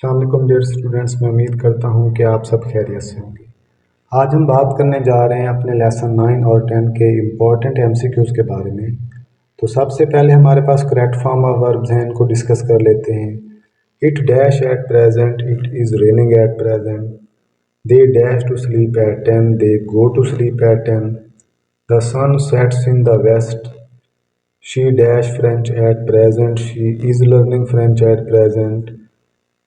अस्सलाम वालेकुम dear students, मैं उम्मीद करता हूँ कि आप सब खैरियत से होंगे। आज हम बात करने जा रहे हैं अपने लेसन 9 और 10 के इम्पॉर्टेंट एमसीक्यूज़ के बारे में। तो सबसे पहले हमारे पास करेक्ट फॉर्म ऑफ वर्ब्स हैं, इनको डिस्कस कर लेते हैं। It dash at present, it is raining at present, they dash to sleep at 10, they go to sleep at 10, the sun sets in the west, she dash French at present, she is learning French at present,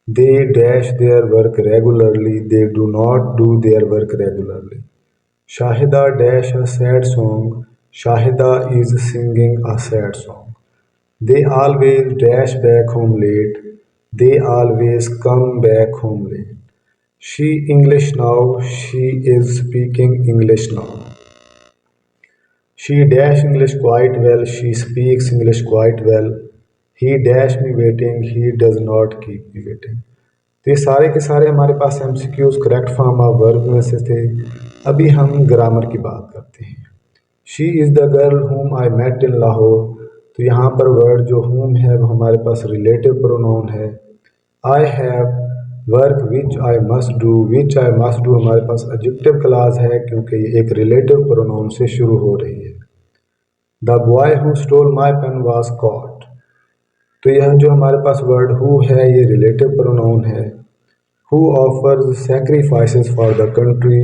they dash their work regularly, they do not do their work regularly. Shahida dash a sad song, Shahida is singing a sad song. They always dash back home late, they always come back home late. She English now, she is speaking English now. She dash English quite well, she speaks English quite well. He dash me waiting, he does not keep me waiting. तो ये सारे के सारे हमारे पास MCQs correct form of verb में से थे। अभी हम ग्रामर की बात करते हैं। शी इज़ द गर्ल हुम आई मेट इन लाहौर। तो यहाँ पर वर्ड जो हुम है वो हमारे पास रिलेटिव प्रोनाउन है। I have work which I must do, which I must do हमारे पास एडजेक्टिव क्लॉज है क्योंकि ये एक रिलेटिव प्रोनाउन से शुरू हो रही है। The boy who stole my pen was caught. तो यह जो हमारे पास वर्ड हु है ये रिलेटिव प्रोनाउन है। Who offers sacrifices for the country,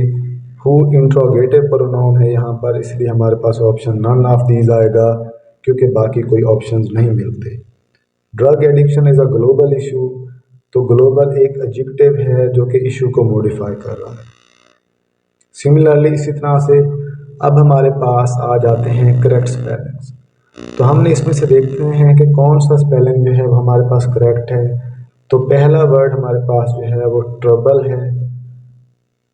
who interrogative pronoun है यहाँ पर, इसलिए हमारे पास ऑप्शन नन ऑफ दीज आएगा क्योंकि बाकी कोई ऑप्शंस नहीं मिलते। Drug addiction is a global issue. तो ग्लोबल एक एडजेक्टिव है जो कि इशू को मॉडिफाई कर रहा है। सिमिलरली इसी तरह से अब हमारे पास आ जाते हैं करेक्ट स्पेलिंग्स। तो हमने इसमें से देखते हैं कि कौन सा स्पेलिंग जो है वो हमारे पास करेक्ट है। तो पहला वर्ड हमारे पास जो है वो ट्रबल है।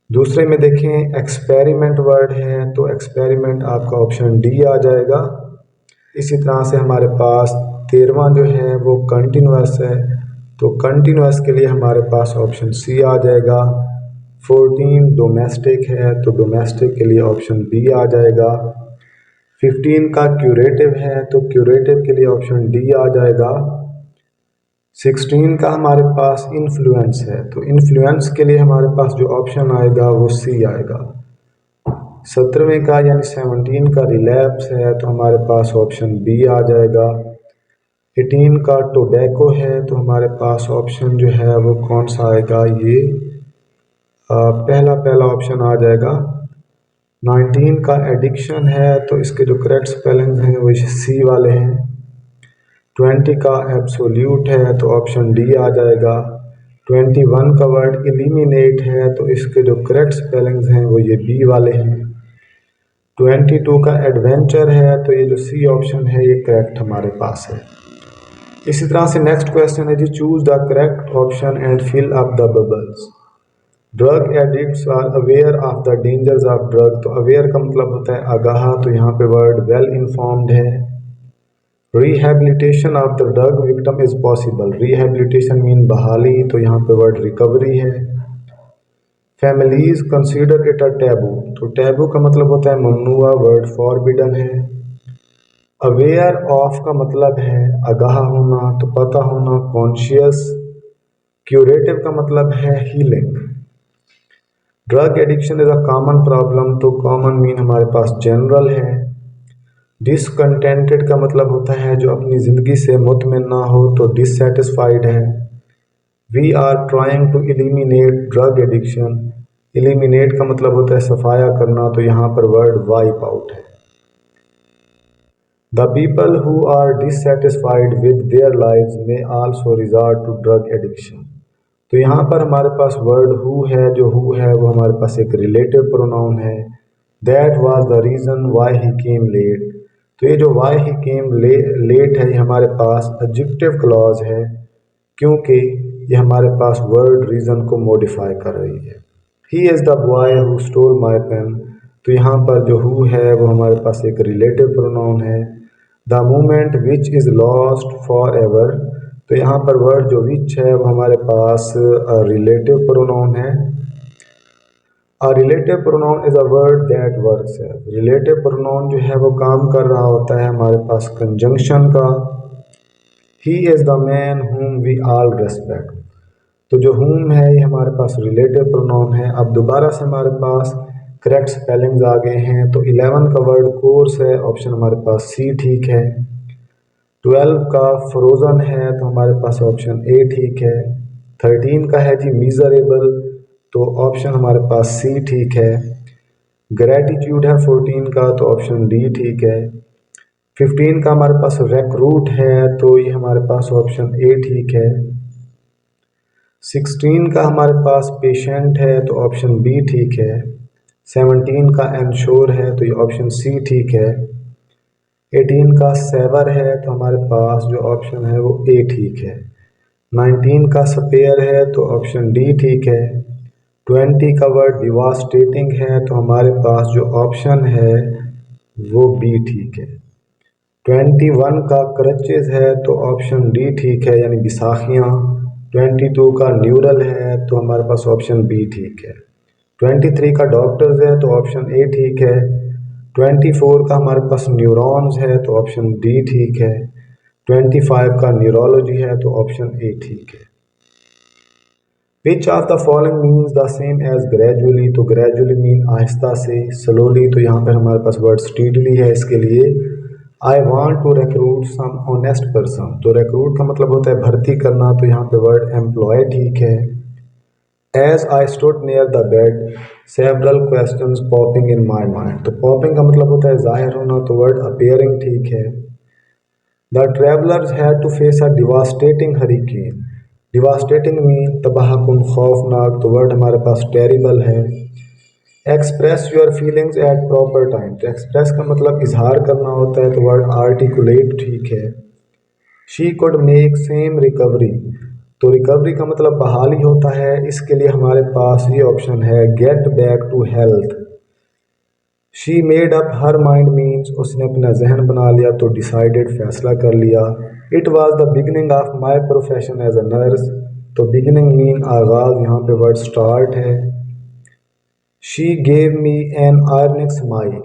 दूसरे में देखें एक्सपेरिमेंट वर्ड है, तो एक्सपेरिमेंट आपका ऑप्शन डी आ जाएगा। इसी तरह से हमारे पास 13वां जो है वो कंटिन्यूअस है, तो कंटिन्यूअस के लिए हमारे पास ऑप्शन सी आ जाएगा। 14 डोमेस्टिक है, तो डोमेस्टिक के लिए ऑप्शन बी आ जाएगा। 15 का क्यूरेटिव है, तो क्यूरेटिव के लिए ऑप्शन डी आ जाएगा। 16 का हमारे पास इन्फ्लुएंस है, तो इन्फ्लुएंस के लिए हमारे पास जो ऑप्शन आएगा वो सी आएगा। 17वें का यानी 17 का रिलैप्स है, तो हमारे पास ऑप्शन बी आ जाएगा। 18 का टोबैको है, तो हमारे पास ऑप्शन जो है वो कौन सा आएगा, ये पहला ऑप्शन आ जाएगा। 19 का एडिक्शन है, तो इसके जो करेक्ट स्पेलिंग हैं वो सी वाले हैं। 20 का एब्सोल्यूट है, तो ऑप्शन डी आ जाएगा। 21 का वर्ड एलिमिनेट है, तो इसके जो करेक्ट स्पेलिंग्स हैं वो ये बी वाले हैं। 22 का एडवेंचर है, तो ये जो सी ऑप्शन है ये करेक्ट हमारे पास है। इसी तरह से नेक्स्ट क्वेश्चन है जी, choose the correct option and fill up the bubbles. Drug addicts are aware of the dangers of drug. तो अवेयर का मतलब होता है आगाह, तो यहाँ पे वर्ड वेल इन्फॉर्म्ड है। Rehabilitation of the drug victim is possible. Rehabilitation mean बहाली, तो यहाँ पे वर्ड रिकवरी है। Families consider it a taboo. तो टैबू का मतलब होता है ममनुआ, वर्ड फॉरबिडन है। अवेयर ऑफ का मतलब है आगाह होना, तो पता होना, कॉन्शियस। क्यूरेटिव का मतलब है healing. Drug addiction is a common problem, तो कॉमन मीन हमारे पास जनरल है। डिसकंटेंटेड का मतलब होता है जो अपनी ज़िंदगी से मुतमिन ना हो, तो डिससेटिस्फाइड है। We are trying to eliminate drug addiction. Eliminate का मतलब होता है सफाया करना, तो यहाँ पर वर्ड वाइप आउट है। The people who are dissatisfied with their lives may also resort to drug addiction. तो यहाँ पर हमारे पास वर्ड हु है, जो हु है वो हमारे पास एक रिलेटिव प्रोनाउन है। That was the reason why he came late. तो ये जो वाई ही केम लेट है ये हमारे पास एडजेक्टिव क्लॉज है क्योंकि ये हमारे पास वर्ड रीज़न को मॉडिफाई कर रही है। He is the boy who stole my pen. तो यहाँ पर जो हु है वो हमारे पास एक रिलेटिव प्रोनाउन है। The moment which is lost for ever. तो यहाँ पर वर्ड जो विच है वो हमारे पास रिलेटिव प्रोनाउन है। अ relative pronoun is a word that works है। रिलेटिव प्रोनाउन जो है वो काम कर रहा होता है हमारे पास कंजंक्शन का। He is the man whom we all respect. तो जो whom है ये हमारे पास रिलेटिव प्रोनाउन है। अब दोबारा से हमारे पास करेक्ट स्पेलिंग्स आ गए हैं। तो 11 का वर्ड कोर्स है, ऑप्शन हमारे पास सी ठीक है। 12 का फ्रोजन है तो हमारे पास ऑप्शन ए ठीक है। 13 का है जी मिजरेबल, तो ऑप्शन हमारे पास सी ठीक है। ग्रेटिट्यूड है 14 का, तो ऑप्शन डी ठीक है। 15 का हमारे पास रिक्रूट है, तो ये हमारे पास ऑप्शन ए ठीक है। 16 का हमारे पास पेशेंट है, तो ऑप्शन बी ठीक है। 17 का इंश्योर है, तो ये ऑप्शन सी ठीक है। 18 का सेवर है, तो हमारे पास जो ऑप्शन है वो ए ठीक है। 19 का स्पेयर है, तो ऑप्शन डी ठीक है। 20 का वर्ड डिवास्टेटिंग है, तो हमारे पास जो ऑप्शन है वो बी ठीक है। 21 का क्रचेज है, तो ऑप्शन डी ठीक है, यानी बिसाखियाँ। 22 का न्यूरल है, तो हमारे पास ऑप्शन बी ठीक है। 23 का डॉक्टर्स है, तो ऑप्शन ए ठीक है। 24 का हमारे पास न्यूरॉन्स है, तो ऑप्शन डी ठीक है। 25 का न्यूरोलॉजी है, तो ऑप्शन ए ठीक है। Which of the following means the same as gradually, तो ग्रेजुअली मीन आहिस्ता से, स्लोली, तो यहाँ पर हमारे पास वर्ड स्टीडली है। इसके लिए I want to recruit some honest person, तो रिक्रूट का मतलब होता है भर्ती करना, तो यहाँ पे वर्ड एम्प्लॉय ठीक है। As I stood near the bed several questions popping in my mind, तो पॉपिंग का मतलब होता है जाहिर होना, तो वर्ड अपियरिंग ठीक है। The travellers had to face a devastating hurricane, devastating mean तबाहकुन, खौफनाक, तो वर्ड हमारे पास टेरिबल है। Express your feelings at proper time, तो एक्सप्रेस का मतलब इजहार करना होता है, तो वर्ड आर्टिकुलेट ठीक है। She could make same recovery, तो रिकवरी का मतलब बहाली होता है। इसके लिए हमारे पास ये ऑप्शन है get back to health. She made up her mind means उसने अपना जहन बना लिया, तो डिसाइडेड फैसला कर लिया। It was the beginning of my profession as a nurse, तो बिगनिंग मीन आगाज, यहाँ पे वर्ड स्टार्ट है। She gave me an ironic smile,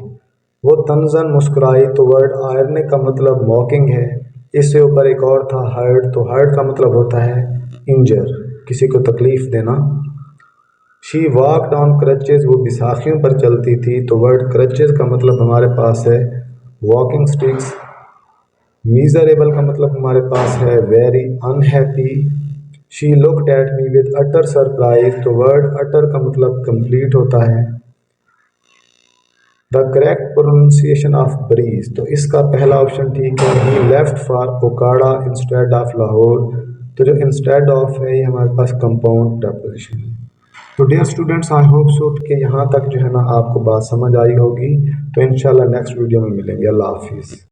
वो तंजन मुस्कुराई, तो वर्ड आयरनिक का मतलब मॉकिंग है। इससे ऊपर एक और था हर्ट, तो हर्ट का मतलब होता है इंजर, किसी को तकलीफ देना। शी वॉकड ऑन क्रचेज, वो बिसाखियों पर चलती थी, तो वर्ड क्रचेज का मतलब हमारे पास है वॉकिंग स्टिक्स। मीजरेबल का मतलब हमारे पास है very unhappy. She looked at me with utter surprise, तो वर्ड अटर का मतलब कंप्लीट होता है। The correct pronunciation of breeze, तो इसका पहला ऑप्शन ठीक है। He left for Okara instead of Lahore, तो जो इंस्टेड ऑफ है ये हमारे पास कंपाउंड प्रेपोजिशन है। तो dear students, I hope so कि यहाँ तक जो है ना आपको बात समझ आई होगी। तो इंशाल्लाह नेक्स्ट वीडियो में मिलेंगे। अल्लाह हाफिज़।